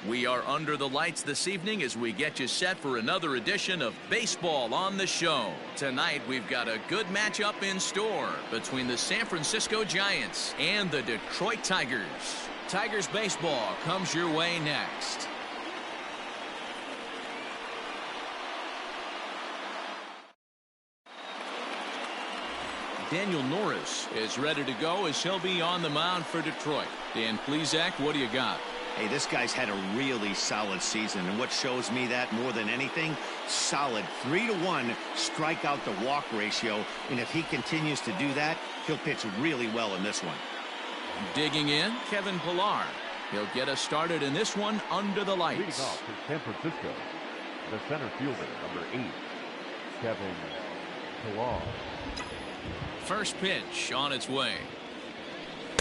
We are under the lights this evening as we get you set for another edition of Baseball on the Show. Tonight we've got a good matchup in store between the San Francisco Giants and the Detroit Tigers. Tigers baseball comes your way next. Daniel Norris is ready to go as he'll be on the mound for Detroit. Dan Plesac, what do you got? Hey, this guy's had a really solid season, and what shows me that more than anything, solid 3-to-1 strikeout to walk ratio, and if he continues to do that, he'll pitch really well in this one. Digging in, Kevin Pillar. He'll get us started in this one under the lights. Leading off is San Francisco, the center fielder, number 8, Kevin Pillar. First pitch on its way.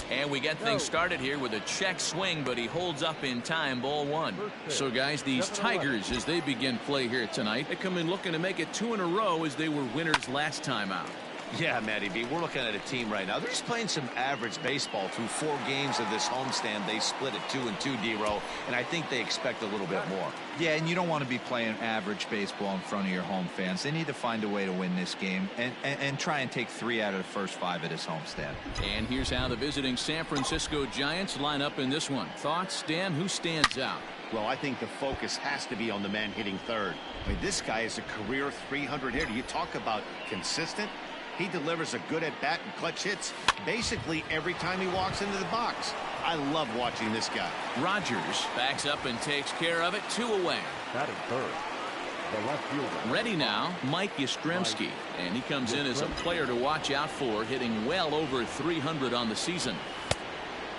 And we get things started here with a check swing, but he holds up in time, ball 1. So, guys, these Tigers, as they begin play here tonight, they come in looking to make it 2 in a row as they were winners last time out. Yeah, Matty B, we're looking at a team right now. They're just playing some average baseball through 4 games of this homestand. They split it 2-2, D-Row, and I think they expect a little bit more. Yeah, and you don't want to be playing average baseball in front of your home fans. They need to find a way to win this game and try and take 3 out of the first 5 at this homestand. And here's how the visiting San Francisco Giants line up in this one. Thoughts, Dan? Who stands out? Well, I think the focus has to be on the man hitting third. I mean, this guy is a career 300 hitter. You talk about consistent. He delivers a good at-bat and clutch hits basically every time he walks into the box. I love watching this guy. Rogers backs up and takes care of it. 2 away. Batting third, the left fielder. Ready now, Mike Yastrzemski. And he comes in as a player to watch out for, hitting well over 300 on the season.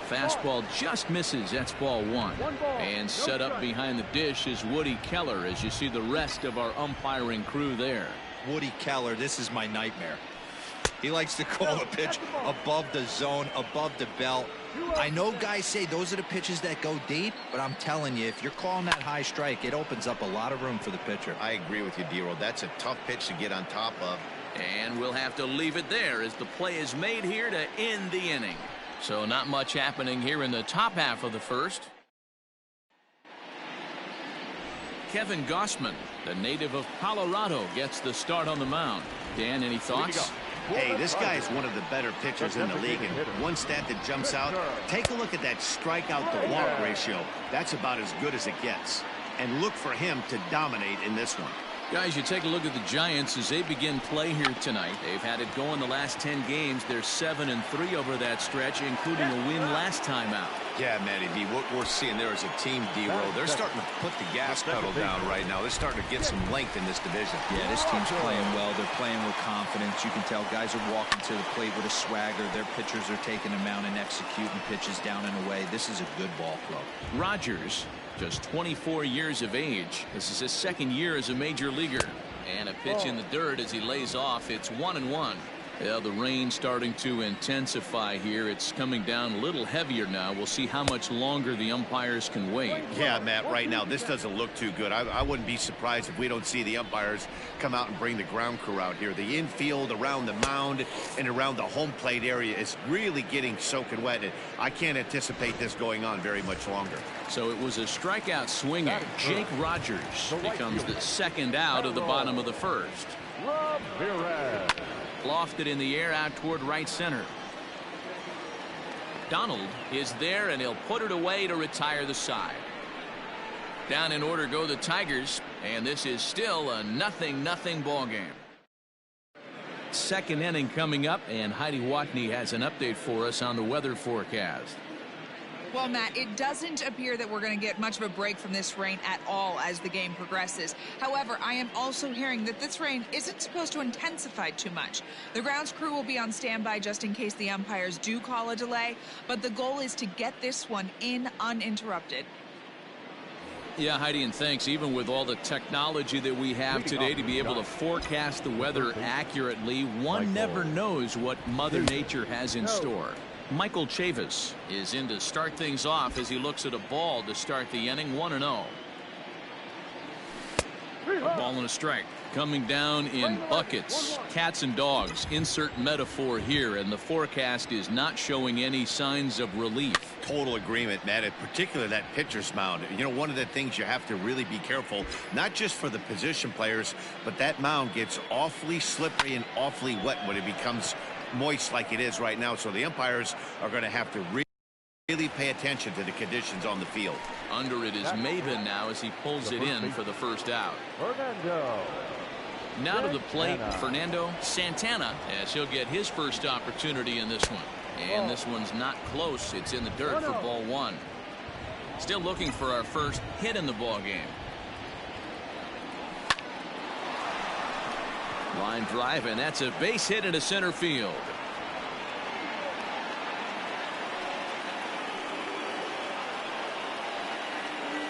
Fastball just misses. That's ball 1. And set up behind the dish is Woody Keller as you see the rest of our umpiring crew there. Woody Keller, this is my nightmare. He likes to call a pitch above the zone, above the belt. I know guys say those are the pitches that go deep, but I'm telling you, if you're calling that high strike, it opens up a lot of room for the pitcher. I agree with you, D-Row. That's a tough pitch to get on top of. And we'll have to leave it there as the play is made here to end the inning. So not much happening here in the top half of the first. Kevin Gausman, the native of Colorado, gets the start on the mound. Dan, any thoughts? Hey, this guy is one of the better pitchers in the league, and one stat that jumps out, take a look at that strikeout to walk ratio. That's about as good as it gets. And look for him to dominate in this one. Guys, you take a look at the Giants as they begin play here tonight. They've had it going the last 10 games. They're 7-3 over that stretch, including a win last time out. Yeah, Matty B, what we're seeing there is a team, D-Row. They're starting to put the gas pedal down right now. They're starting to get some length in this division. Yeah, this team's playing well. They're playing with confidence. You can tell guys are walking to the plate with a swagger. Their pitchers are taking them out and executing pitches down and away. This is a good ball club. Rogers, just 24 years of age. This is his 2nd year as a major leaguer. And a pitch in the dirt as he lays off. It's 1-1. Yeah, the rain starting to intensify here. It's coming down a little heavier now. We'll see how much longer the umpires can wait. Yeah, Matt, right now this doesn't look too good. I wouldn't be surprised if we don't see the umpires come out and bring the ground crew out here. The infield around the mound and around the home plate area is really getting soaking wet. And I can't anticipate this going on very much longer. So it was a strikeout swinger. Jake Rogers becomes the 2nd out of the bottom of the first. Lofted in the air out toward right center. Donald is there, and he'll put it away to retire the side. Down in order go the Tigers, and this is still a 0-0 ball game. 2nd inning coming up, and Heidi Watney has an update for us on the weather forecast. Well, Matt, it doesn't appear that we're going to get much of a break from this rain at all as the game progresses. However, I am also hearing that this rain isn't supposed to intensify too much. The grounds crew will be on standby just in case the umpires do call a delay, but the goal is to get this one in uninterrupted. Yeah, Heidi, and thanks. Even with all the technology that we have today to be able to forecast the weather accurately, one never knows what Mother Nature has in store. Michael Chavis is in to start things off as he looks at a ball to start the inning. 1-0. A ball Ball and a strike. Coming down in buckets, cats and dogs. Insert metaphor here, and the forecast is not showing any signs of relief. Total agreement, Matt. In particular, that pitcher's mound. You know, one of the things you have to really be careful, not just for the position players, but that mound gets awfully slippery and awfully wet when it becomes moist like it is right now. So the umpires are going to have to really pay attention to the conditions on the field. Under it is Maben now as he pulls it in for the first out. Fernando. Now to the plate, Fernando Santana, as he'll get his first opportunity in this one. And this one's not close. It's in the dirt for ball one. Still looking for our first hit in the ball game. Line drive, and that's a base hit into center field.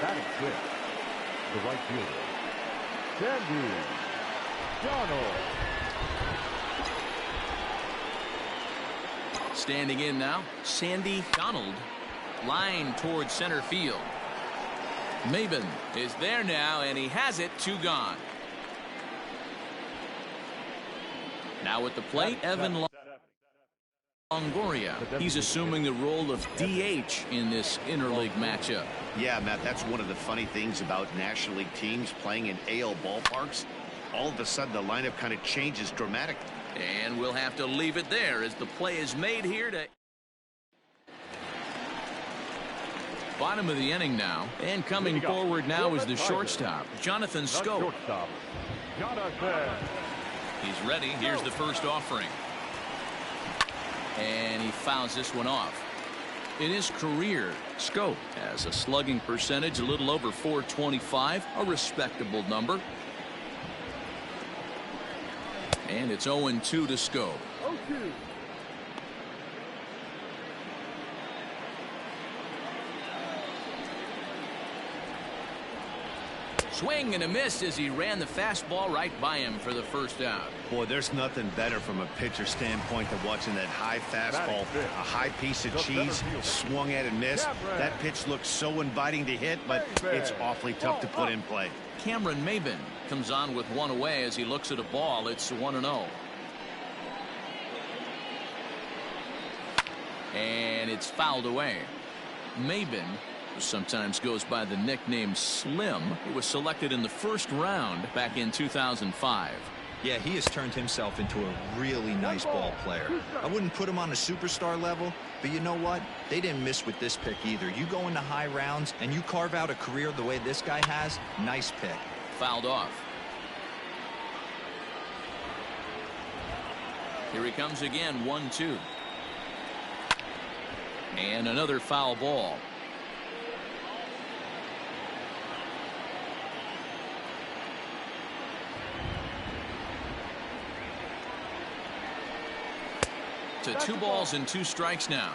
Batting fifth, the right fielder, Sandy Donald. Standing in now, Sandy Donald. Line towards center field. Maben is there now, and he has it. 2 gone. Now at the plate, Evan Longoria. He's assuming the role of DH in this interleague matchup. Yeah, Matt, that's one of the funny things about National League teams playing in AL ballparks. All of a sudden, the lineup kind of changes dramatically. And we'll have to leave it there as the play is made here to bottom of the inning now. And coming forward now is the shortstop, Jonathan Schoop. He's ready. Here's the first offering. And he fouls this one off. In his career, Schoop has a slugging percentage a little over .425, a respectable number. And it's 0-2 to Schoop. Swing and a miss as he ran the fastball right by him for the first out. Boy, there's nothing better from a pitcher standpoint than watching that high fastball, a high piece of cheese, swung at and missed. That pitch looks so inviting to hit, but it's awfully tough to put in play. Cameron Maben comes on with one away as he looks at a ball. It's 1-0. And it's fouled away. Maben, who sometimes goes by the nickname Slim, he was selected in the first round back in 2005. Yeah, he has turned himself into a really nice ball player. I wouldn't put him on a superstar level, but you know what? They didn't miss with this pick either. You go into high rounds and you carve out a career the way this guy has, nice pick. Fouled off. Here he comes again, 1-2. And another foul ball. To 2 balls and 2 strikes now.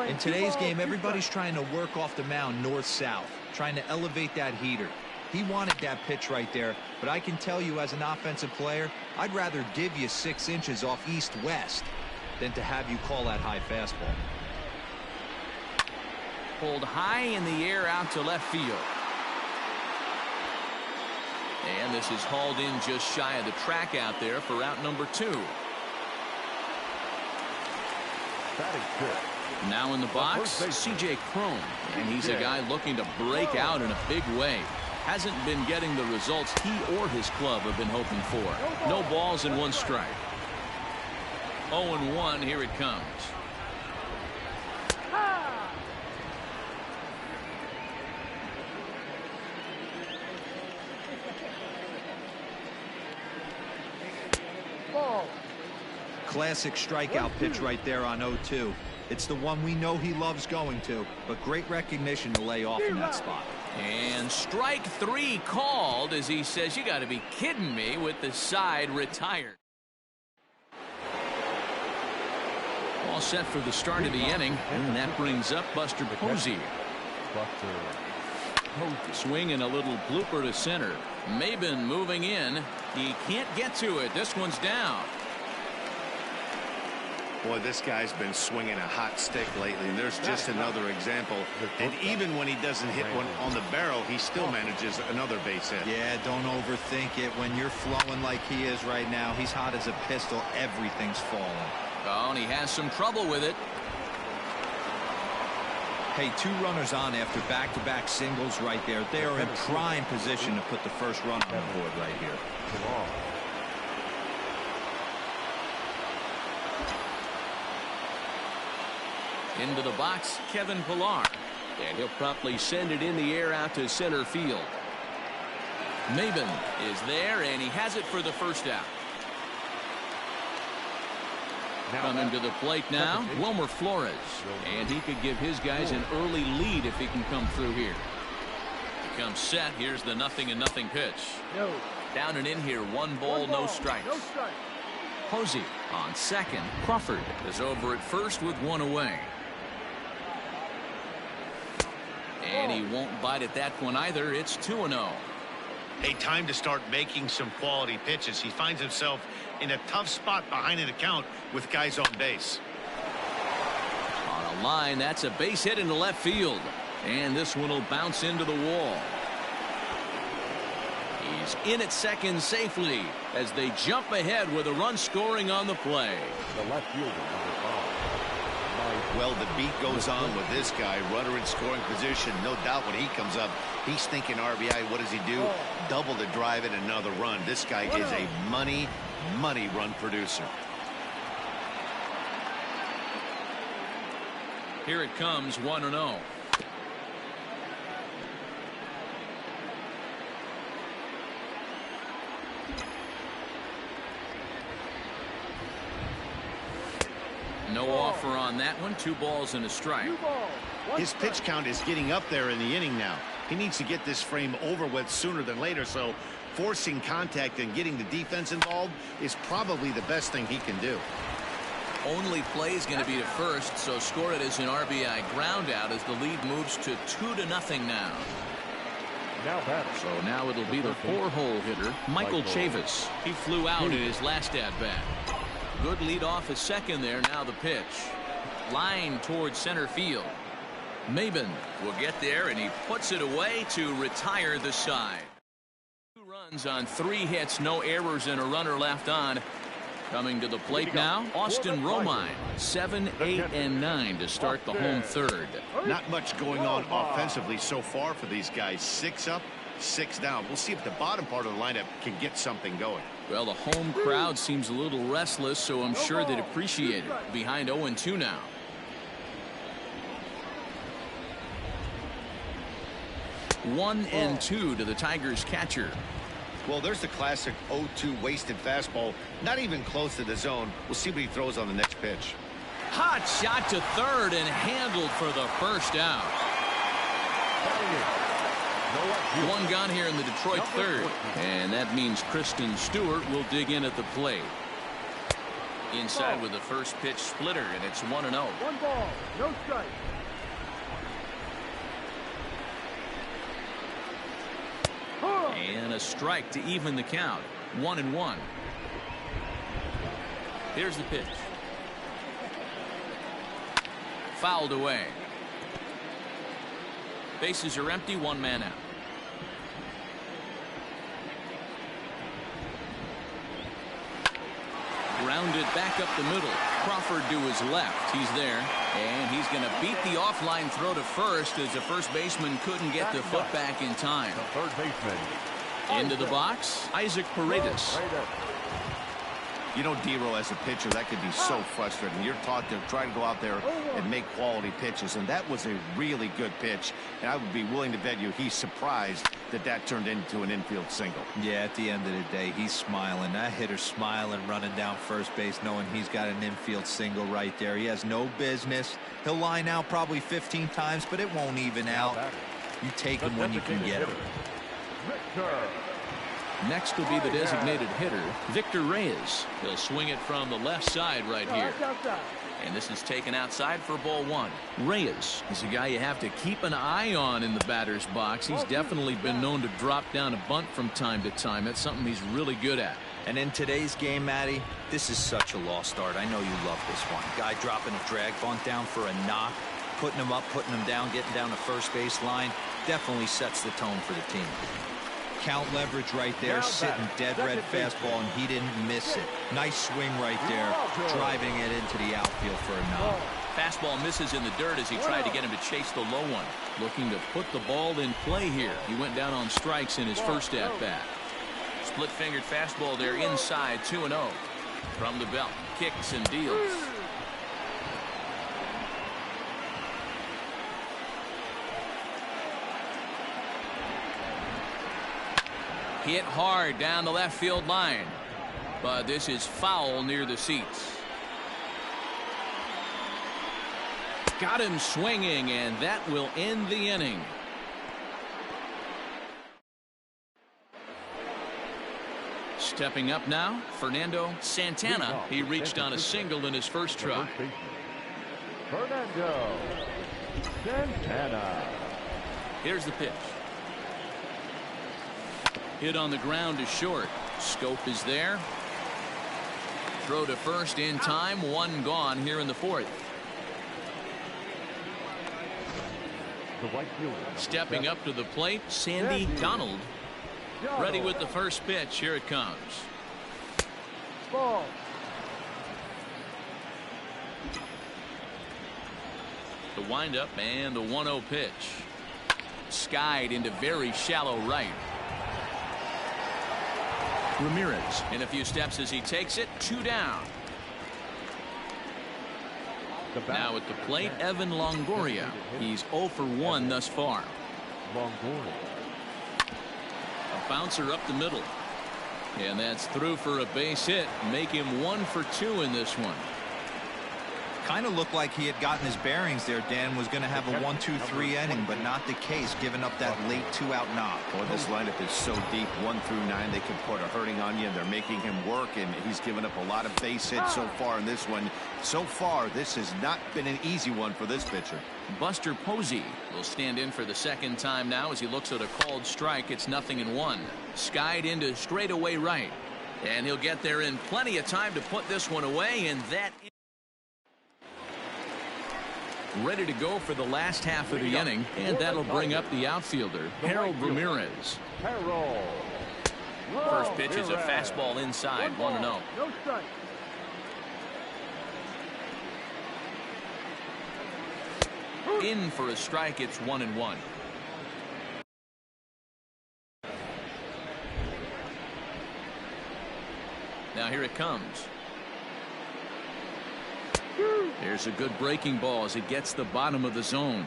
In today's game, everybody's trying to work off the mound north-south, trying to elevate that heater. He wanted that pitch right there, but I can tell you as an offensive player, I'd rather give you 6 inches off east-west than to have you call that high fastball. Pulled high in the air out to left field. And this is hauled in just shy of the track out there for out number 2. Now in the box, C.J. Cron, and he's a guy looking to break out in a big way. Hasn't been getting the results he or his club have been hoping for. No balls and 1 strike. 0-1, here it comes. Classic strikeout pitch right there on 0-2. It's the one we know he loves going to, but great recognition to lay off in that spot. And strike 3 called as he says, you got to be kidding me, with the side retired. All set for the start of the inning, and that brings up Buster Posey. Swing and a little blooper to center. Maben moving in. He can't get to it. This one's down. Boy, this guy's been swinging a hot stick lately, and there's just another example. And even when he doesn't hit one on the barrel, he still manages another base hit. Yeah, don't overthink it. When you're flowing like he is right now, he's hot as a pistol. Everything's falling. Oh, and he has some trouble with it. Hey, 2 runners on after back-to-back singles right there. They are in prime position to put the first run on the board right here. Into the box, Kevin Pillar. And he'll promptly send it in the air out to center field. Maben is there, and he has it for the first out. Coming to the plate now, Wilmer Flores. And he could give his guys an early lead if he can come through here. He comes set. Here's the 0-0 pitch. Down and in here, 1 ball, no strikes. Posey on second. Crawford is over at first with 1 away. And he won't bite at that one either. It's 2-0. Hey, time to start making some quality pitches. He finds himself in a tough spot behind an account with guys on base. On a line, that's a base hit into left field. And this one will bounce into the wall. He's in at second safely as they jump ahead with a run scoring on the play. The left fielder, number 5. Well, the beat goes on with this guy. Runner in scoring position. No doubt when he comes up, he's thinking RBI. What does he do? Double the drive and another run. This guy is a money run producer. Here it comes, 1-0. No offer on that one. 2 balls and a strike. His pitch count is getting up there in the inning now. He needs to get this frame over with sooner than later, so forcing contact and getting the defense involved is probably the best thing he can do. Only play is going to be to first, so score it as an RBI ground out as the lead moves to 2-0 now. So now it'll be the 4-hole hitter, Michael Chavis. He flew out in his last at-bat. Good lead off at second there. Now the pitch. Line towards center field. Maben will get there, and he puts it away to retire the side. 2 runs on 3 hits, no errors, and a runner left on. Coming to the plate now, Austin Romine. 7, 8, and 9 to start the home third. Not much going on offensively so far for these guys. 6 up, 6 down. We'll see if the bottom part of the lineup can get something going. Well, the home crowd seems a little restless, so I'm sure they'd appreciate it. Behind 0-2 now. One and 2 to the Tigers catcher. Well, there's the classic 0-2 wasted fastball. Not even close to the zone. We'll see what he throws on the next pitch. Hot shot to third and handled for the first out. 1 gone here in the Detroit third, and that means Kristen Stewart will dig in at the plate. Inside with the first pitch splitter, and it's 1-0. 1 ball, no strike. And a strike to even the count. 1-1. Here's the pitch. Fouled away. Bases are empty, 1 man out. Grounded back up the middle. Crawford to his left. He's there. And he's going to beat the offline throw to first as the first baseman couldn't get the foot back in time. The third baseman. Into the box, Isaac Paredes. You know, Dero, as a pitcher, that could be so frustrating. You're taught to try to go out there and make quality pitches, and that was a really good pitch. And I would be willing to bet you he's surprised that that turned into an infield single. Yeah, at the end of the day, he's smiling. That hitter's smiling, running down first base, knowing he's got an infield single right there. He has no business. He'll line out probably 15 times, but it won't even out. You take him when you can get him. Next will be the designated hitter, Victor Reyes. He'll swing it from the left side right here. And this is taken outside for ball one. Reyes is a guy you have to keep an eye on in the batter's box. He's definitely been known to drop down a bunt from time to time. That's something he's really good at. And in today's game, Matty, this is such a lost start. I know you love this one. Guy dropping a drag bunt down for a knock, putting him up, putting him down, getting down the first base line. Definitely sets the tone for the team. Count leverage right there, sitting dead red fastball, and he didn't miss it. Nice swing right there, driving it into the outfield for a knock. Fastball misses in the dirt as he tried to get him to chase the low one. Looking to put the ball in play here. He went down on strikes in his first at-bat. Split-fingered fastball there inside, 2-0. From the belt, kicks and deals. Hit hard down the left field line, but this is foul near the seats. Got him swinging, and that will end the inning. Stepping up now, Fernando Santana. He reached on a single in his first try. Fernando Santana. Here's the pitch. Hit on the ground to short. Scope is there. Throw to first in time. One gone here in the fourth. Stepping up to the plate, Sandy Donald. Ready with the first pitch. Here it comes. Ball. The windup and the 1-0 pitch. Skied into very shallow right. Ramirez in a few steps as he takes it. 2 down. Now at the plate, Evan Longoria. He's 0 for 1 thus far. Longoria. A bouncer up the middle. And that's through for a base hit. Make him 1 for 2 in this one. Kind of looked like he had gotten his bearings there. Dan was going to have a 1-2-3 inning, but not the case, giving up that late 2-out knock. Well, this lineup is so deep, 1 through 9, they can put a hurting on you, and they're making him work, and he's given up a lot of base hits so far in this one. So far, this has not been an easy one for this pitcher. Buster Posey will stand in for the second time now as he looks at a called strike. It's 0-1. Skied into straightaway right, and he'll get there in plenty of time to put this one away, and that ready to go for the last half of the inning, and that'll bring up the outfielder, Harold Ramirez. First pitch is a fastball inside, 1-0. No strike. In for a strike, it's 1-1. Now here it comes. There's a good breaking ball as it gets the bottom of the zone.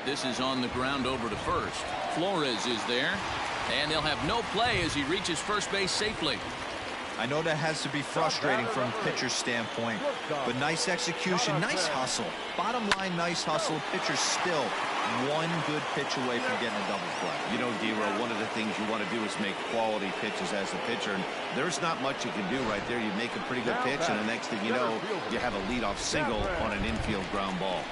This is on the ground over to first. Flores is there, and they'll have no play as he reaches first base safely. I know that has to be frustrating from a pitcher's standpoint, but nice execution, nice hustle. Bottom line, nice hustle. Pitcher's still one good pitch away from getting a double play. You know, D-Row, one of the things you want to do is make quality pitches as a pitcher, and there's not much you can do right there. You make a pretty good pitch, and the next thing you know, you have a leadoff single on an infield ground ball.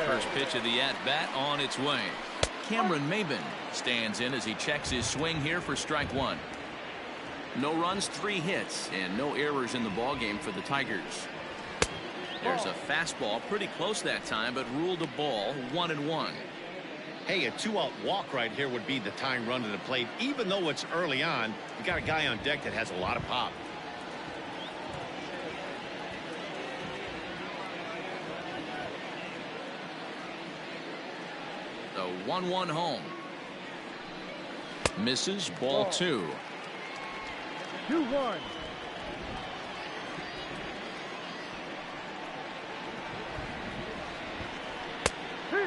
First pitch of the at-bat on its way. Cameron Maybin stands in as he checks his swing here for strike 1. No runs, 3 hits, and no errors in the ballgame for the Tigers. There's a fastball pretty close that time, but ruled a ball, 1-1. Hey, a 2-out walk right here would be the tying run to the plate. Even though it's early on, you got a guy on deck that has a lot of pop. The 1-1 home. Misses, ball 2. 2-1.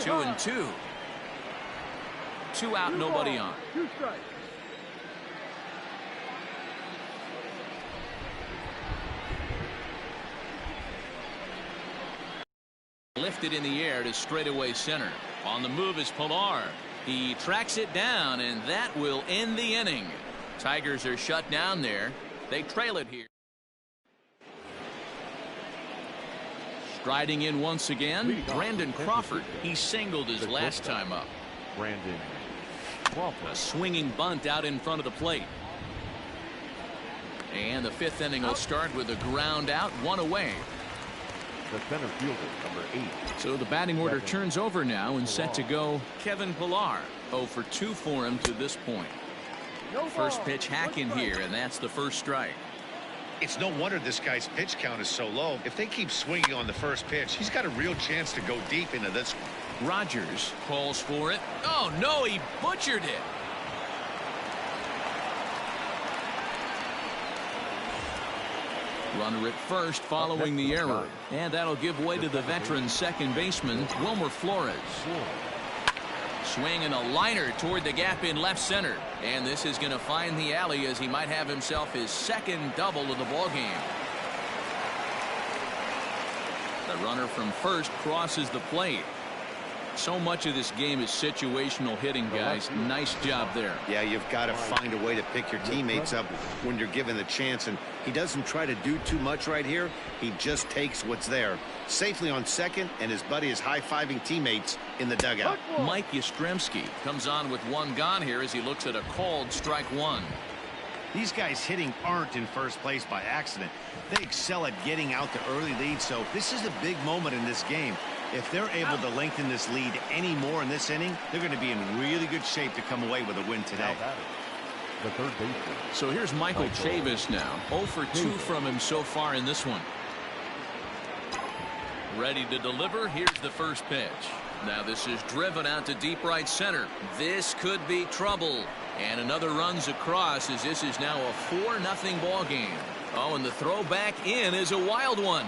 Two and 2. 2 out, nobody on. 2 strikes. Lifted in the air to straightaway center. On the move is Pilar. He tracks it down, and that will end the inning. Tigers are shut down there. They trail it here. Striding in once again, Brandon Crawford. He singled his last time up. Brandon Crawford. A swinging bunt out in front of the plate. And the fifth inning will start with a ground out, one away. The center fielder, number 8. So the batting order turns over now and set to go Kevin Pillar. 0 for 2 for him to this point. First pitch hack in here, and that's the first strike. It's no wonder this guy's pitch count is so low. If they keep swinging on the first pitch, he's got a real chance to go deep into this one. Rogers calls for it. Oh, no, he butchered it. Runner at first following the error. And that'll give way to the veteran second baseman, Wilmer Flores. Swing and a liner toward the gap in left center. And this is going to find the alley as he might have himself his second double of the ballgame. The runner from first crosses the plate. So much of this game is situational hitting, guys. Nice job there. Yeah, you've got to find a way to pick your teammates up when you're given the chance, and he doesn't try to do too much right here. He just takes what's there. Safely on second, and his buddy is high-fiving teammates in the dugout. Mike Yastrzemski comes on with one gone here as he looks at a called strike one. These guys hitting aren't in first place by accident. They excel at getting out the early lead, so this is a big moment in this game. If they're able to lengthen this lead any more in this inning, they're going to be in really good shape to come away with a win today. The third baseman. So here's Michael Chavis now. 0 for 2 from him so far in this one. Ready to deliver. Here's the first pitch. Now this is driven out to deep right center. This could be trouble. And another runs across as this is now a 4-0 ball game. Oh, and the throw back in is a wild one.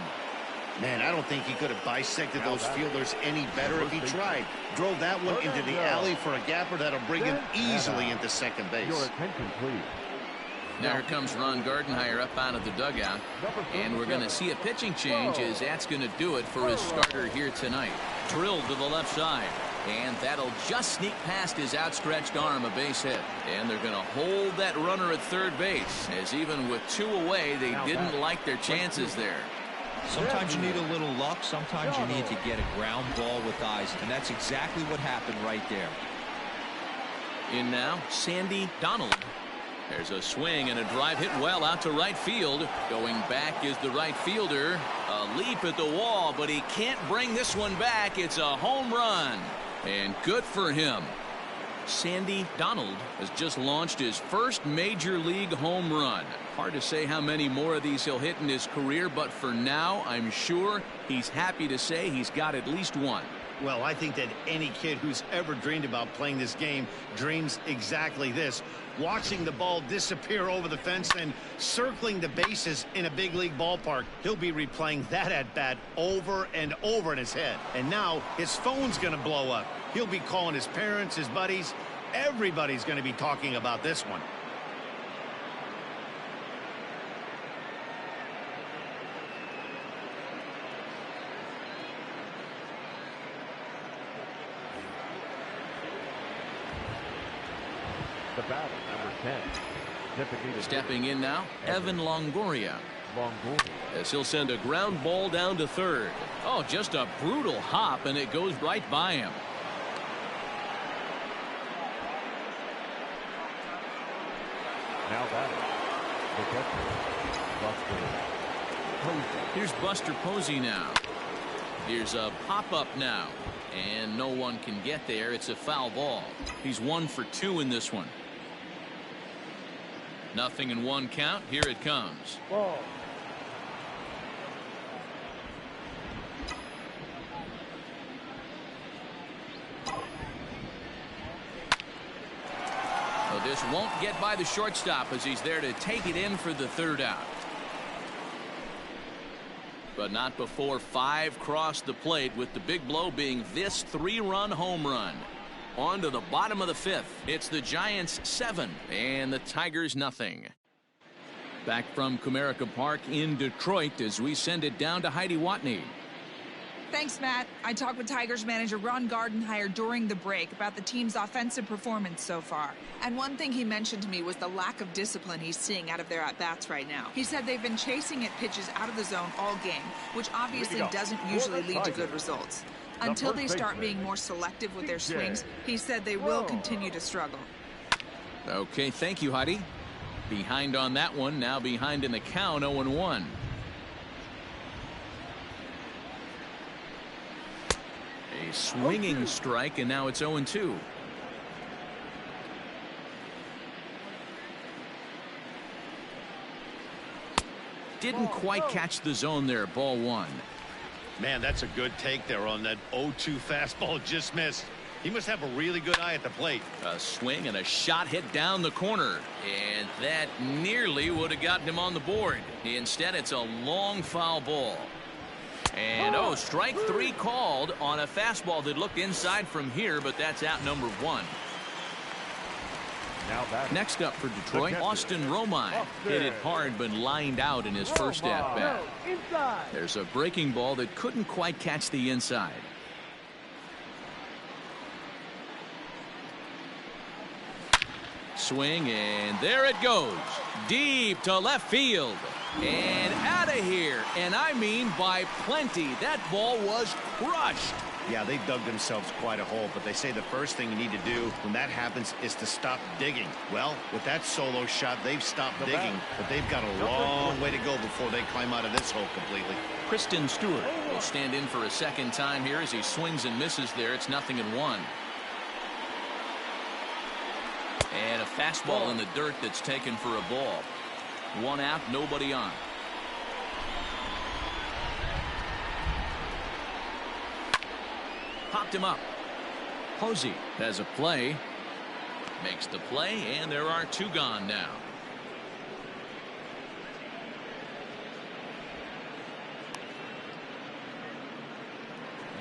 Man, I don't think he could have bisected those fielders any better if he tried. Drove that one into the alley for a gapper that'll bring him easily into second base. Your attention, please. Now here comes Ron Gardenhire up out of the dugout. And we're going to see a pitching change as that's going to do it for his starter here tonight. Drilled to the left side. And that'll just sneak past his outstretched arm, a base hit. And they're going to hold that runner at third base, as even with 2 away, they didn't like their chances there. Sometimes you need a little luck. Sometimes you need to get a ground ball with eyes. And that's exactly what happened right there. In now, Sandy Donald. There's a swing and a drive hit well out to right field. Going back is the right fielder. A leap at the wall, but he can't bring this one back. It's a home run. And good for him. Sandy Donald has just launched his first major league home run. Hard to say how many more of these he'll hit in his career, but for now, I'm sure he's happy to say he's got at least one. Well, I think that any kid who's ever dreamed about playing this game dreams exactly this. Watching the ball disappear over the fence and circling the bases in a big league ballpark. He'll be replaying that at bat over and over in his head. And now his phone's going to blow up. He'll be calling his parents, his buddies. Everybody's going to be talking about this one. The batter, number 10. Stepping in now, Evan Longoria. As he'll send a ground ball down to third. Oh, just a brutal hop, and it goes right by him. Now batting, the catcher, Buster Posey. Here's Buster Posey now. Here's a pop-up now. And no one can get there. It's a foul ball. He's 1 for 2 in this one. 0-1 count. Here it comes. Ball. So this won't get by the shortstop as he's there to take it in for the third out. But not before 5 cross the plate, with the big blow being this 3-run home run. On to the bottom of the 5th. It's the Giants 7 and the Tigers nothing. Back from Comerica Park in Detroit as we send it down to Heidi Watney. Thanks, Matt. I talked with Tigers manager Ron Gardenhire during the break about the team's offensive performance so far. And one thing he mentioned to me was the lack of discipline he's seeing out of their at-bats right now. He said they've been chasing at pitches out of the zone all game, which obviously doesn't usually lead to good results. Until they start being more selective with their swings, he said they will continue to struggle. Okay, thank you, Heidi. Behind on that one, now behind in the count, 0-1. A swinging strike, and now it's 0-2. Didn't quite catch the zone there, ball 1. Man, that's a good take there on that 0-2 fastball. Just missed. He must have a really good eye at the plate. A swing and a shot hit down the corner, and that nearly would have gotten him on the board. Instead, it's a long foul ball. And strike 3 called on a fastball that looked inside from here, but that's out number 1. Next up for Detroit, Austin Romine. Hit it hard but lined out in his first at-bat. There's a breaking ball that couldn't quite catch the inside. Swing, and there it goes. Deep to left field. And out of here. And I mean by plenty. That ball was crushed. Yeah, they dug themselves quite a hole, but they say the first thing you need to do when that happens is to stop digging. Well, with that solo shot, they've stopped digging, but they've got a long way to go before they climb out of this hole completely. Kristen Stewart will stand in for a second time here as he swings and misses there. It's 0-1. And a fastball in the dirt that's taken for a ball. 1 out, nobody on. Popped him up. Posey has a play. Makes the play, and there are 2 gone now.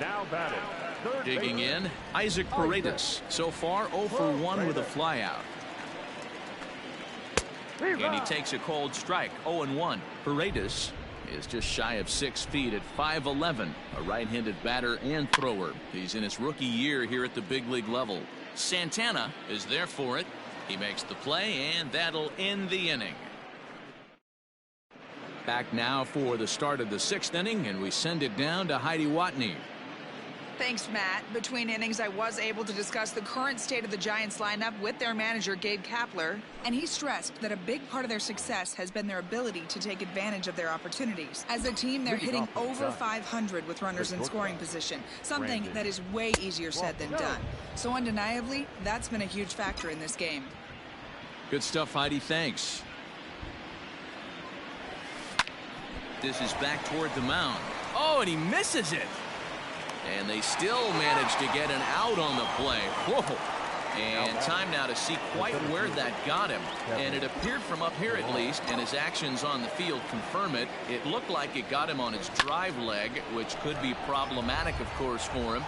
Now batting. Digging in, Isaac Paredes. So far 0 for 1 with a flyout. And he takes a cold strike. 0-1. Paredes is just shy of 6 feet at 5'11", a right-handed batter and thrower. He's in his rookie year here at the big league level. Santana is there for it. He makes the play, and that'll end the inning. Back now for the start of the 6th inning, and we send it down to Heidi Watney. Thanks, Matt. Between innings, I was able to discuss the current state of the Giants lineup with their manager, Gabe Kapler, and he stressed that a big part of their success has been their ability to take advantage of their opportunities. As a team, they're hitting over 500 with runners in scoring position, something that is way easier said than done. So undeniably, that's been a huge factor in this game. Good stuff, Heidi. Thanks. This is back toward the mound. Oh, and he misses it. And they still manage to get an out on the play. Whoa. And time now to see quite where that got him. And it appeared from up here at least, and his actions on the field confirm it. It looked like it got him on his drive leg, which could be problematic, of course, for him.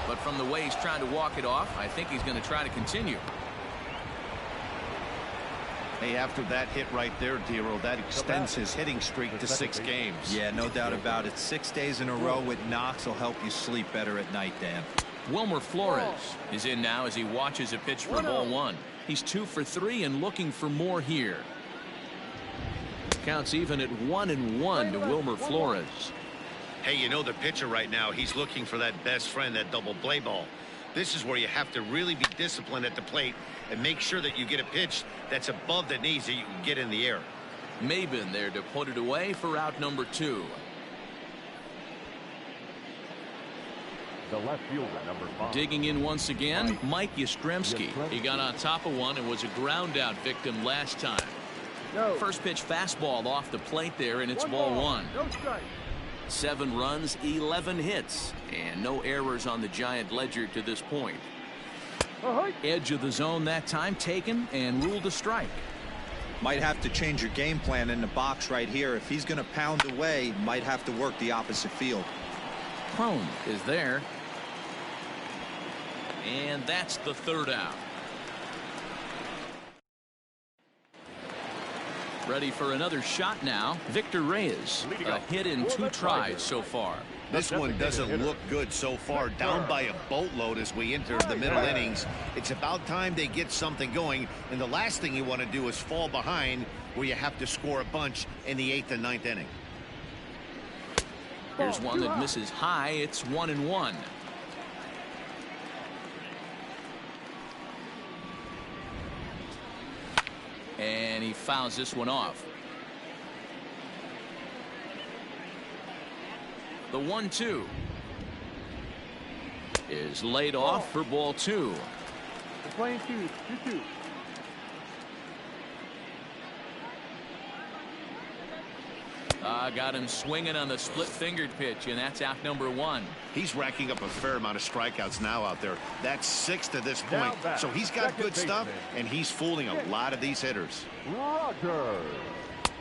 But from the way he's trying to walk it off, I think he's going to try to continue. Hey, after that hit right there, Dero, that extends his hitting streak to 6 games. Yeah, no doubt about it. 6 days in a row with knocks will help you sleep better at night, Dan. Wilmer Flores is in now as he watches a pitch for ball 1. He's 2 for 3 and looking for more here. Counts even at 1-1 to Wilmer Flores. Hey, you know the pitcher right now, he's looking for that best friend, that double play ball. This is where you have to really be disciplined at the plate and make sure that you get a pitch that's above the knees that you can get in the air. Maben there to put it away for out number 2. The left fielder, number 5. Digging in once again, Mike Yastrzemski. He got on top of one and was a ground out victim last time. First pitch fastball off the plate there, and it's ball 1. 7 runs, 11 hits, and no errors on the Giant ledger to this point. Edge of the zone that time taken and ruled a strike. Might have to change your game plan in the box right here. If he's going to pound away, might have to work the opposite field. Crone is there. And that's the 3rd out. Ready for another shot now. Victor Reyes. A hit in 2 tries so far. This one doesn't look good so far. Down by a boatload as we enter the middle innings. It's about time they get something going. And the last thing you want to do is fall behind where you have to score a bunch in the 8th and 9th inning. Here's one that misses high. It's 1-1. And he fouls this one off. The 1-2 is laid off for ball 2. The playing 2-2. Got him swinging on the split-fingered pitch, and that's out number 1. He's racking up a fair amount of strikeouts now out there. That's 6 to this point. So he's got good stuff, and he's fooling a lot of these hitters. Rogers.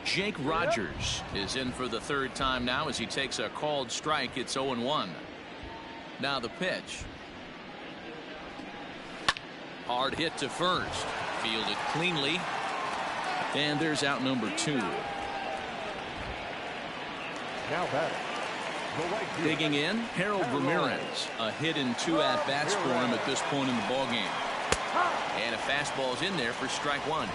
Jake Rogers is in for the 3rd time now as he takes a called strike. It's 0-1. Now the pitch. Hard hit to first. Fielded cleanly. And there's out number 2. Now batting. Digging in, Harold Ramirez. A hit in 2 at-bats for him at this point in the ballgame. And a fastball's in there for strike 1.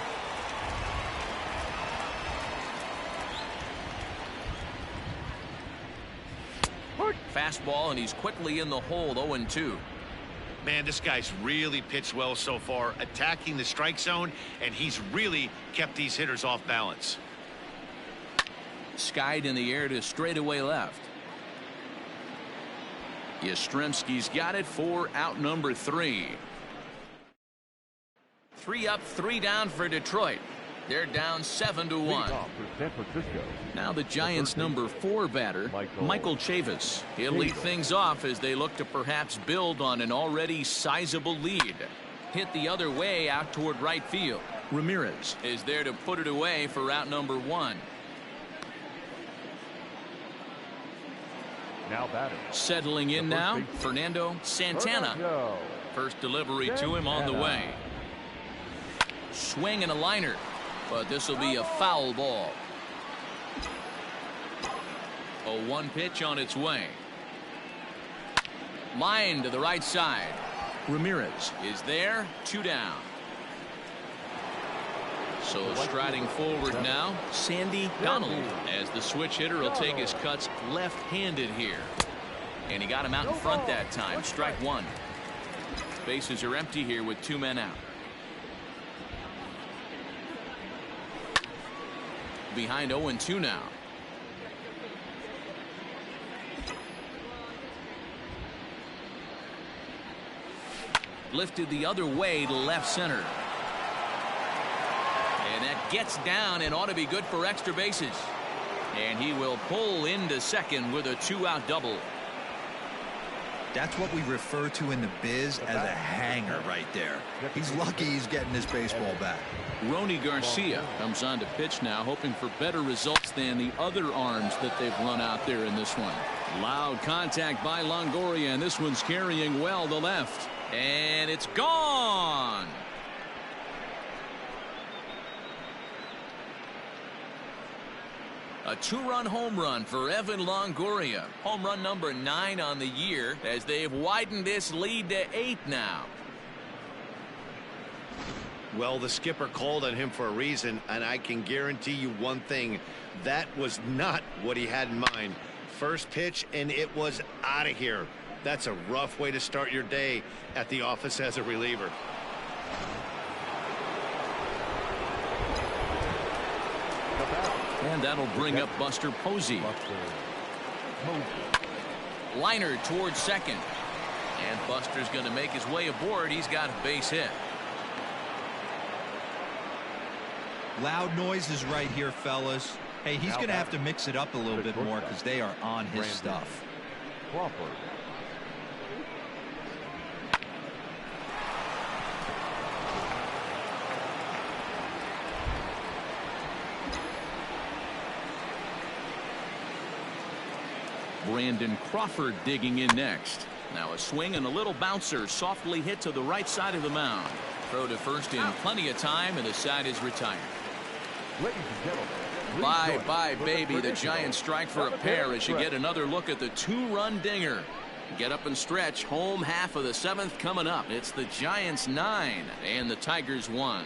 Fastball, and he's quickly in the hole. 0-2. Man, this guy's really pitched well so far, attacking the strike zone, and he's really kept these hitters off balance. Skied in the air to straightaway left. Yastrzemski's got it for out number 3. 3 up, 3 down for Detroit. They're down 7-1. Now the Giants' number 4 batter, Michael Chavis. He'll lead things off as they look to perhaps build on an already sizable lead. Hit the other way out toward right field. Ramirez is there to put it away for out number 1. Now batting. Settling in now, Fernando Santana. First delivery to him on the way. Swing and a liner, but this will be a foul ball. A 1 pitch on its way. Line to the right side. Ramirez is there. 2 down. So striding forward now, Sandy Donald, as the switch hitter will take his cuts left-handed here. And he got him out in front that time. Strike 1. Bases are empty here with 2 men out. Behind 0-2 now. Lifted the other way to left center. And that gets down and ought to be good for extra bases. And he will pull into second with a 2-out double. That's what we refer to in the biz as a hanger right there. He's lucky he's getting his baseball back. Rony Garcia comes on to pitch now, hoping for better results than the other arms that they've run out there in this one. Loud contact by Longoria, and this one's carrying well to left. And it's gone. A 2-run home run for Evan Longoria. Home run number 9 on the year as they've widened this lead to 8 now. Well, the skipper called on him for a reason, and I can guarantee you one thing. That was not what he had in mind. First pitch, and it was out of here. That's a rough way to start your day at the office as a reliever. And that'll bring up Buster Posey. Liner towards second. And Buster's going to make his way aboard. He's got a base hit. Loud noises right here, fellas. Hey, he's going to have to mix it up a little bit more because they are on his stuff. Crawford. Brandon Crawford digging in next. Now a swing and a little bouncer softly hit to the right side of the mound. Throw to first in plenty of time, and the side is retired. Ladies and gentlemen, please Bye, join us bye, for the baby. The traditional Giants strike for a pair as you get another look at the two-run dinger. Get up and stretch. Home half of the 7th coming up. It's the Giants 9 and the Tigers 1.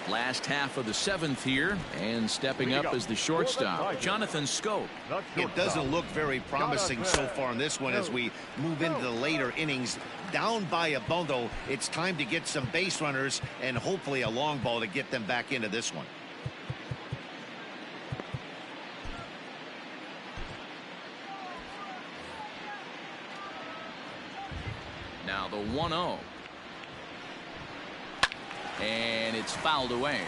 Last half of the 7th here, and stepping up as the shortstop, Jonathan Schoop. It doesn't look very promising so far in this one as we move into the later innings. Down by a bundle, it's time to get some base runners and hopefully a long ball to get them back into this one. Now the 1-0. And it's fouled away.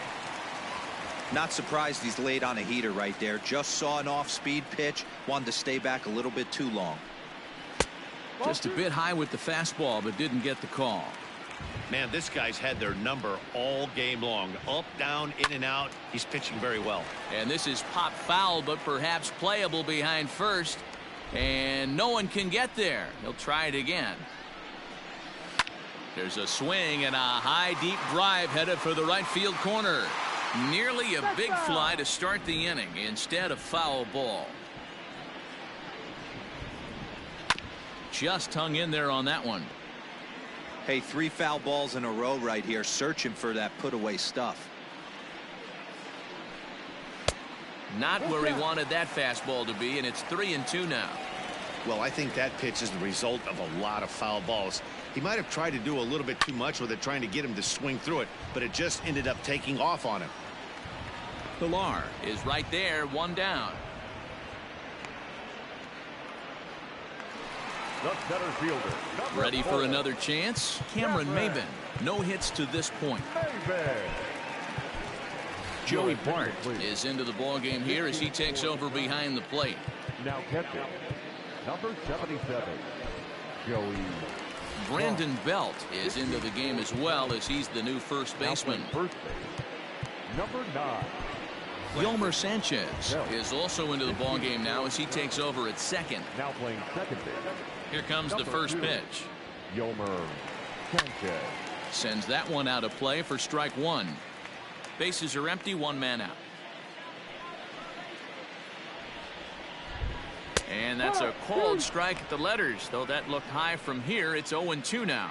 Not surprised he's laid on a heater right there. Just saw an off-speed pitch. Wanted to stay back a little bit too long. Just a bit high with the fastball, but didn't get the call. Man, this guy's had their number all game long. Up, down, in and out. He's pitching very well. And this is pop foul, but perhaps playable behind first. And no one can get there. He'll try it again. There's a swing and a high deep drive headed for the right field corner. Nearly a big fly to start the inning. Instead, a foul ball. Just hung in there on that one. Hey, 3 foul balls in a row right here, searching for that put away stuff. Not where he wanted that fastball to be, and it's 3-2 now. Well, I think that pitch is the result of a lot of foul balls. He might have tried to do a little bit too much with it, trying to get him to swing through it, but it just ended up taking off on him. Pilar is right there, 1 down. The center fielder, number Ready 4, for another chance? Cameron Maybin. No hits to this point. Maybin. Joey Bart is into the ball game here as he takes over behind the plate. Now catching, number 77, Joey. Brandon Belt is into the game as well as he's the new first baseman. Now playing first base, number 9. Yolmer Sanchez is also into the ball game now as he takes over at second. Now playing second base. Here comes the Number first 2, pitch. Yolmer Sanchez. Sends that one out of play for strike 1. Bases are empty, 1 man out. And that's a called strike at the letters, though that looked high from here. It's 0-2 now.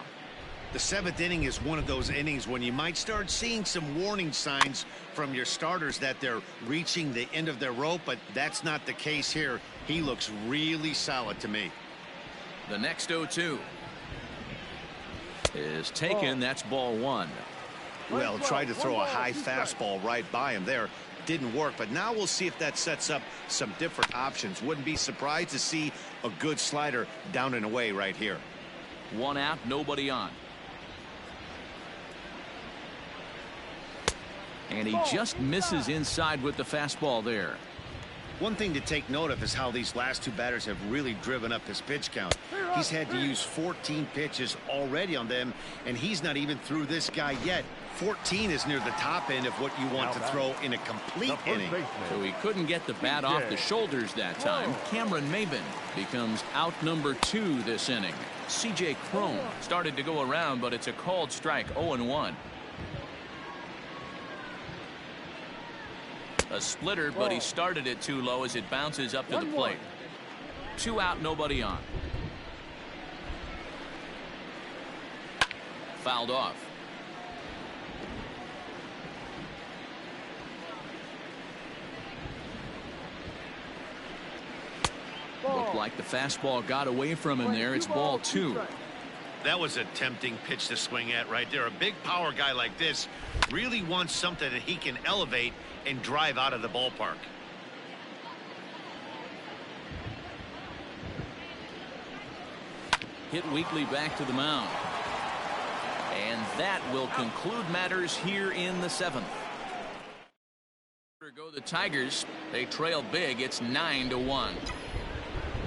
The 7th inning is one of those innings when you might start seeing some warning signs from your starters that they're reaching the end of their rope, but that's not the case here. He looks really solid to me. The next 0-2 is taken. That's ball 1. Well, tried to throw a high fastball right by him there. Didn't work, but now we'll see if that sets up some different options. Wouldn't be surprised to see a good slider down and away right here. 1 out, nobody on. And he just misses inside with the fastball there. One thing to take note of is how these last 2 batters have really driven up his pitch count. He's had to use 14 pitches already on them, and he's not even through this guy yet. 14 is near the top end of what you want to throw in a complete inning. So he couldn't get the bat off the shoulders that time. Cameron Maybin becomes out number 2 this inning. C.J. Cron started to go around, but it's a called strike, 0-1. A splitter, but he started it too low as it bounces up to the plate. 2 out, nobody on. Fouled off. Looked like the fastball got away from him there. It's ball 2. That was a tempting pitch to swing at right there. A big power guy like this really wants something that he can elevate and drive out of the ballpark. Hit weakly back to the mound. And that will conclude matters here in the 7th. Go the Tigers. They trail big. It's 9-1.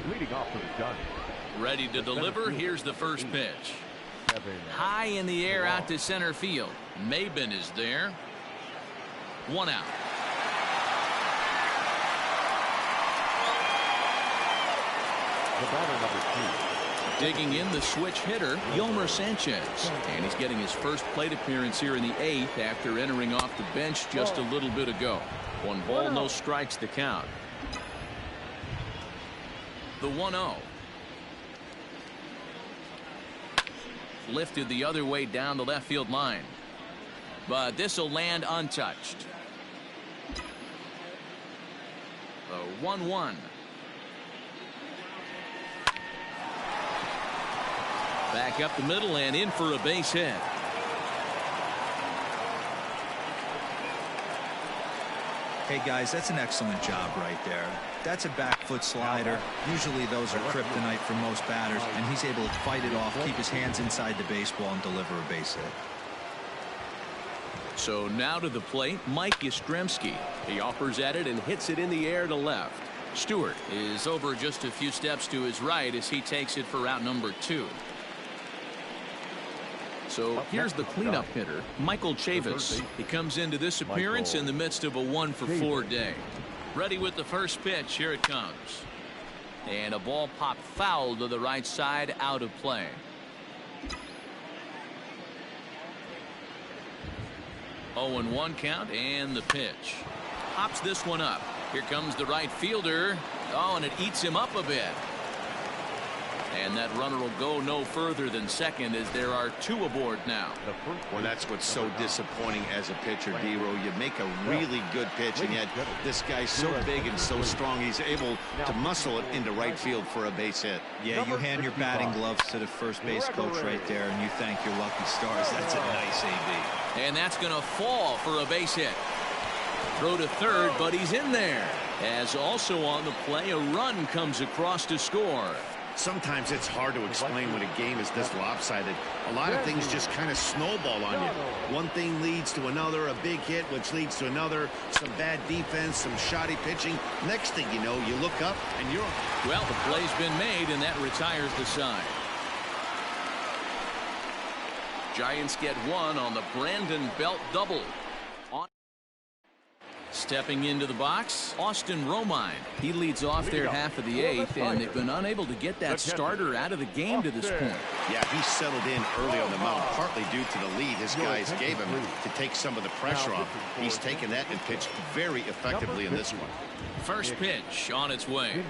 Leading off for the Giants. Ready to deliver. Here's the first pitch. High in the air out to center field. Maybin is there. 1 out. The batter, number 2, Digging in, the switch hitter, Yolmer Sanchez. And he's getting his first plate appearance here in the 8th after entering off the bench just a little bit ago. 1 ball, no strikes to count. The 1-0. Lifted the other way down the left field line. But this will land untouched. The 1-1. Back up the middle and in for a base hit. Hey guys, that's an excellent job right there. That's a back foot slider. Usually those are kryptonite for most batters, and he's able to fight it off, keep his hands inside the baseball, and deliver a base hit. So now to the plate, Mike Yastrzemski. He offers at it and hits it in the air to left. Stewart is over just a few steps to his right as he takes it for out number 2. So here's the cleanup hitter, Michael Chavis. He comes into this appearance in the midst of a 1-for-4 day. Ready with the first pitch. Here it comes. And a ball popped foul to the right side, out of play. Oh, and 1 count, and the pitch. Pops this one up. Here comes the right fielder. Oh, and it eats him up a bit. And that runner will go no further than second as there are 2 aboard now. Well, that's what's so disappointing as a pitcher, D-Row. You make a really good pitch, and yet this guy's so big and so strong, he's able to muscle it into right field for a base hit. Yeah, you hand your batting gloves to the first base coach right there, and you thank your lucky stars. That's a nice AB. And that's going to fall for a base hit. Throw to third, but he's in there. As also on the play, a run comes across to score. Sometimes it's hard to explain when a game is this lopsided. A lot of things just kind of snowball on you. One thing leads to another, a big hit, which leads to another, some bad defense, some shoddy pitching. Next thing you know, you look up and you're... Well, the play's been made, and that retires the side. Giants get 1 on the Brandon Belt double. Stepping into the box, Austin Romine. He leads off their half of the 8th, and they've been unable to get that starter out of the game to this point. Yeah, he settled in early on the mound, partly due to the lead his guys gave him to take some of the pressure off. He's taken that and pitched very effectively in this one. First pitch on its way.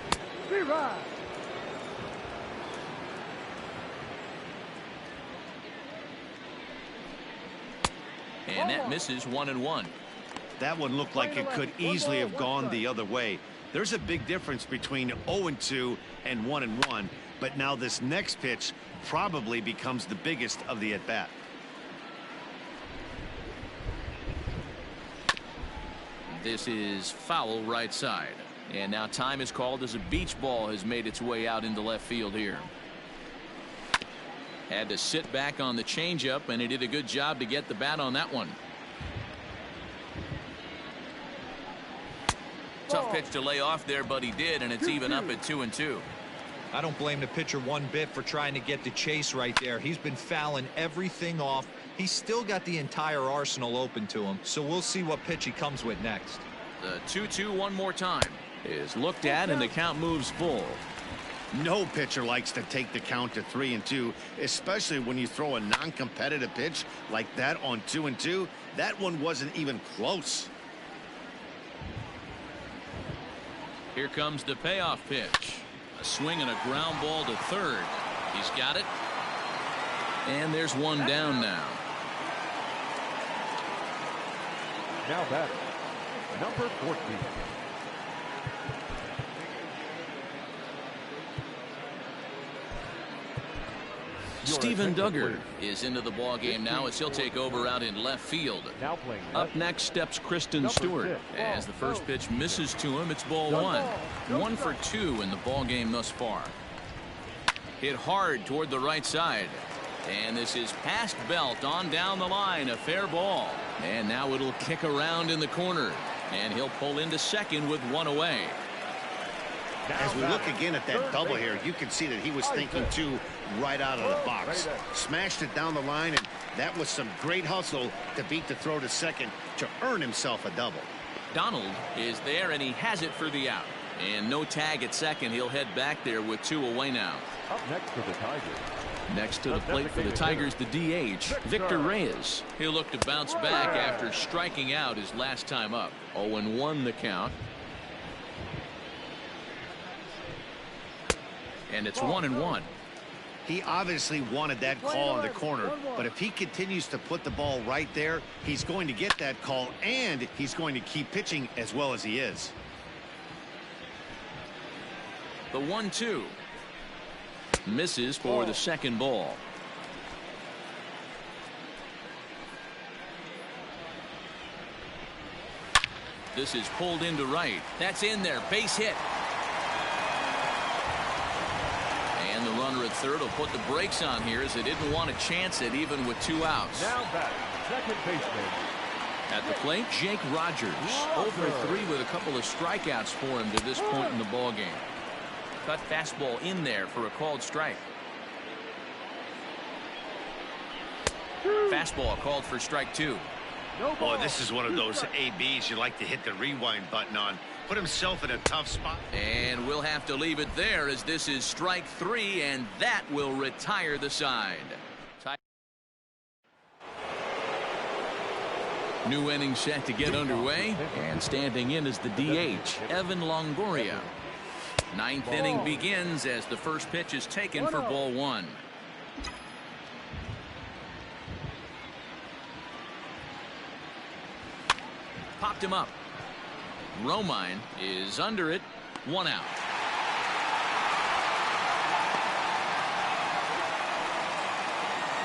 And that misses 1-1. That one looked like it could easily have gone the other way. There's a big difference between 0-2 and 1-1, but now this next pitch probably becomes the biggest of the at-bat. This is foul right side. And now time is called as a beach ball has made its way out into left field here. Had to sit back on the changeup, and he did a good job to get the bat on that one. Tough pitch to lay off there, but he did, and it's even up at 2-2. I don't blame the pitcher one bit for trying to get the chase right there. He's been fouling everything off. He's still got the entire arsenal open to him, so we'll see what pitch he comes with next. The 2-2 one more time is looked at, and the count moves full. No pitcher likes to take the count to 3-2, especially when you throw a non-competitive pitch like that on 2-2. That one wasn't even close. Here comes the payoff pitch. A swing and a ground ball to third. He's got it. And there's one down now. Now batting, number 14. Steven Duggar is into the ball game now as he'll take over out in left field. Now playing Up next steps Kristen Stewart. As the first pitch misses to him, it's ball 1. 1 for 2 in the ball game thus far. Hit hard toward the right side. And this is past Belt on down the line. A fair ball. And now it'll kick around in the corner. And he'll pull into second with 1 away. As we look again at that double here, you can see that he was thinking too right out of the box. Smashed it down the line, and that was some great hustle to beat the throw to second to earn himself a double. Donald is there, and he has it for the out. And no tag at second. He'll head back there with 2 away now. Up next for the Tigers. Next to the plate for the Tigers, the DH, Victor Reyes. He'll look to bounce back after striking out his last time up. 0-1 the count. And it's 1-1. He obviously wanted that call in the corner, but if he continues to put the ball right there, he's going to get that call, and he's going to keep pitching as well as he is. The 1-2. Misses for the second ball. This is pulled into right. That's in there. Base hit. And the runner at third will put the brakes on here as they didn't want to chance it even with 2 outs. Now back, second baseman. At the plate, Jake Rogers. 0-for-3 with a couple of strikeouts for him to this point in the ballgame. Cut fastball in there for a called strike. Fastball called for strike 2. Boy, this is one of those ABs you like to hit the rewind button on. Put himself in a tough spot. And we'll have to leave it there as this is strike 3, and that will retire the side. New inning set to get underway, and standing in is the DH, Evan Longoria. 9th inning begins as the first pitch is taken for ball 1. Popped him up. Romine is under it. 1 out.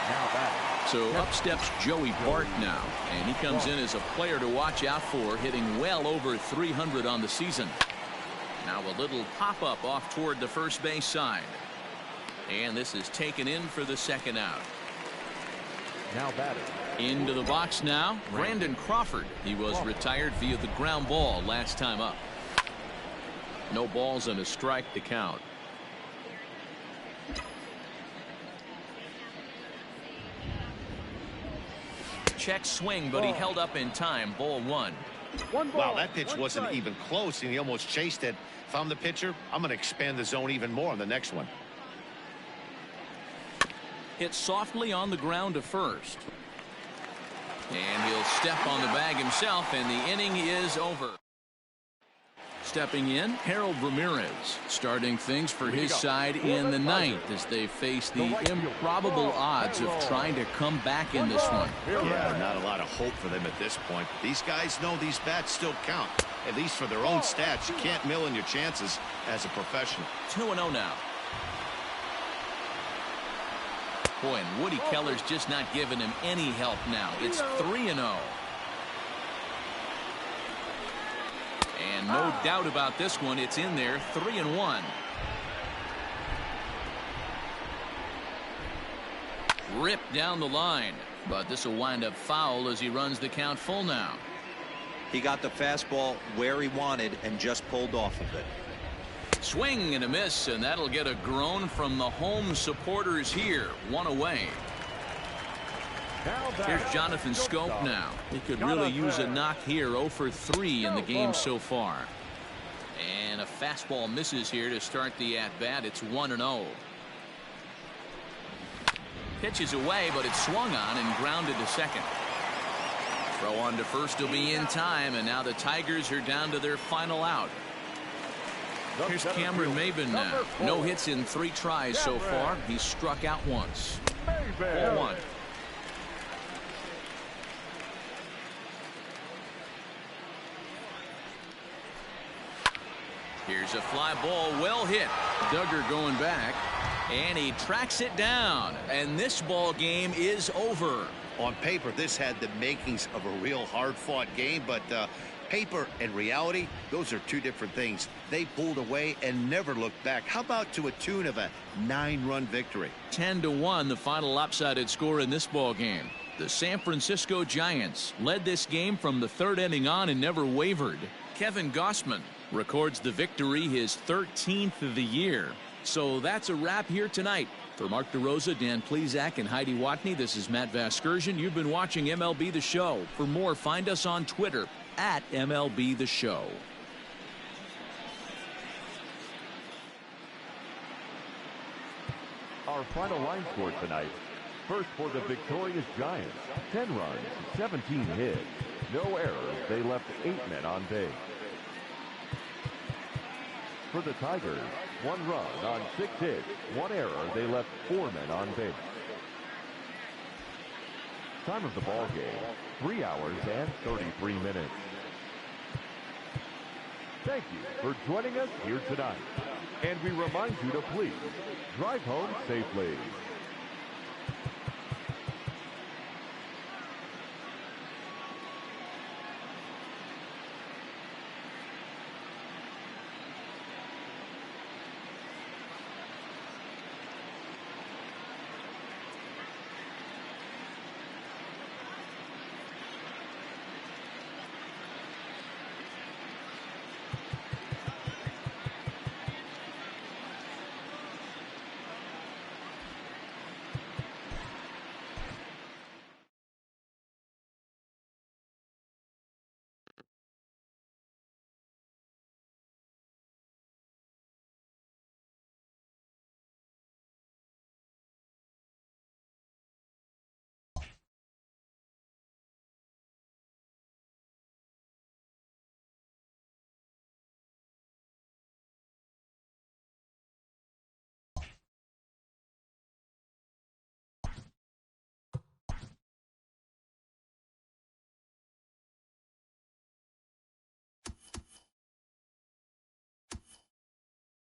Now back. So up steps Joey Bart now, and he comes in as a player to watch out for, hitting well over 300 on the season. Now a little pop-up off toward the first base side. And this is taken in for the second out. Now batting. Into the box now, Brandon Crawford. He was retired via the ground ball last time up. No balls and a strike to count. Check swing, but he held up in time. Ball 1. Wow, that pitch wasn't even close, and he almost chased it. If I'm the pitcher, I'm going to expand the zone even more on the next one. Hit softly on the ground to first. And he'll step on the bag himself, and the inning is over. Stepping in, Harold Ramirez, starting things for his side in the 9th as they face the improbable odds of trying to come back in this one. Yeah, not a lot of hope for them at this point. These guys know these bats still count, at least for their own stats. You can't mill in your chances as a professional. 2-0 now. Boy, and Woody Keller's just not giving him any help now. It's 3-0. And no doubt about this one, it's in there. 3-1. Ripped down the line, but this will wind up foul as he runs the count full now. He got the fastball where he wanted and just pulled off of it. Swing and a miss, and that'll get a groan from the home supporters here. 1 away. Here's Jonathan Schoop now. He could really use a knock here. 0-for-3 in the game so far. And a fastball misses here to start the at-bat. It's 1-0. Pitches away, but it's swung on and grounded to second. Throw on to first will be in time, and now the Tigers are down to their final out. Here's Cameron Maybin now. No hits in 3 tries so far. He's struck out once. 4-1. Here's a fly ball, well hit. Duggar going back, and he tracks it down. And this ball game is over. On paper, this had the makings of a real hard-fought game, but paper and reality, those are 2 different things. They pulled away and never looked back. How about to a tune of a 9-run victory? 10-1, the final lopsided score in this ball game. The San Francisco Giants led this game from the 3rd inning on and never wavered. Kevin Gausman records the victory, his 13th of the year. So that's a wrap here tonight. For Mark DeRosa, Dan Plesac, and Heidi Watney, this is Matt Vasgersian. You've been watching MLB The Show. For more, find us on Twitter @MLB The Show. Our final line score tonight. First for the victorious Giants, 10 runs, 17 hits. No errors, they left 8 men on base. For the Tigers, 1 run on 6 hits, 1 error, they left 4 men on base. Time of the ball game, 3 hours and 33 minutes. Thank you for joining us here tonight. And we remind you to please drive home safely.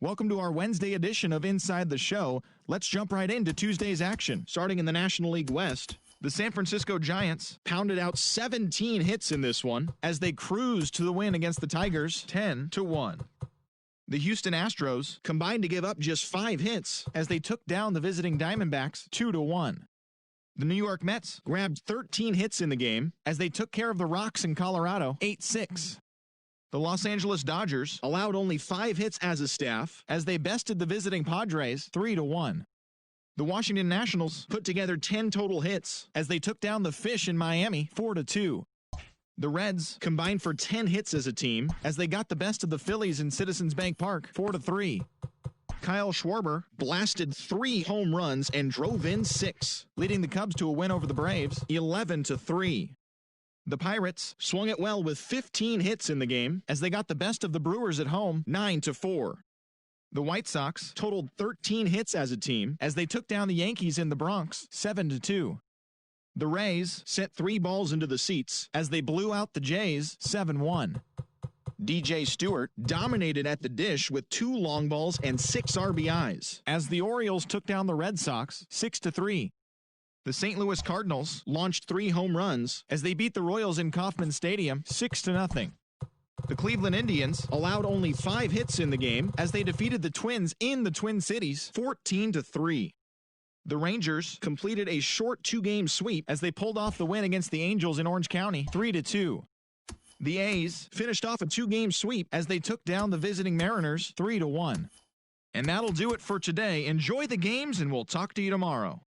Welcome to our Wednesday edition of Inside the Show. Let's jump right into Tuesday's action. Starting in the National League West, the San Francisco Giants pounded out 17 hits in this one as they cruised to the win against the Tigers 10-1. The Houston Astros combined to give up just 5 hits as they took down the visiting Diamondbacks 2-1. The New York Mets grabbed 13 hits in the game as they took care of the Rocks in Colorado 8-6. The Los Angeles Dodgers allowed only 5 hits as a staff as they bested the visiting Padres 3-1. The Washington Nationals put together 10 total hits as they took down the Fish in Miami 4-2. The Reds combined for 10 hits as a team as they got the best of the Phillies in Citizens Bank Park 4-3. Kyle Schwarber blasted 3 home runs and drove in 6, leading the Cubs to a win over the Braves 11-3. The Pirates swung it well with 15 hits in the game as they got the best of the Brewers at home 9-4. The White Sox totaled 13 hits as a team as they took down the Yankees in the Bronx 7-2. The Rays sent 3 balls into the seats as they blew out the Jays 7-1. DJ Stewart dominated at the dish with 2 long balls and 6 RBIs as the Orioles took down the Red Sox 6-3. The St. Louis Cardinals launched 3 home runs as they beat the Royals in Kauffman Stadium 6-0. The Cleveland Indians allowed only 5 hits in the game as they defeated the Twins in the Twin Cities 14-3. The Rangers completed a short 2-game sweep as they pulled off the win against the Angels in Orange County 3-2. The A's finished off a 2-game sweep as they took down the visiting Mariners 3-1. And that'll do it for today. Enjoy the games and we'll talk to you tomorrow.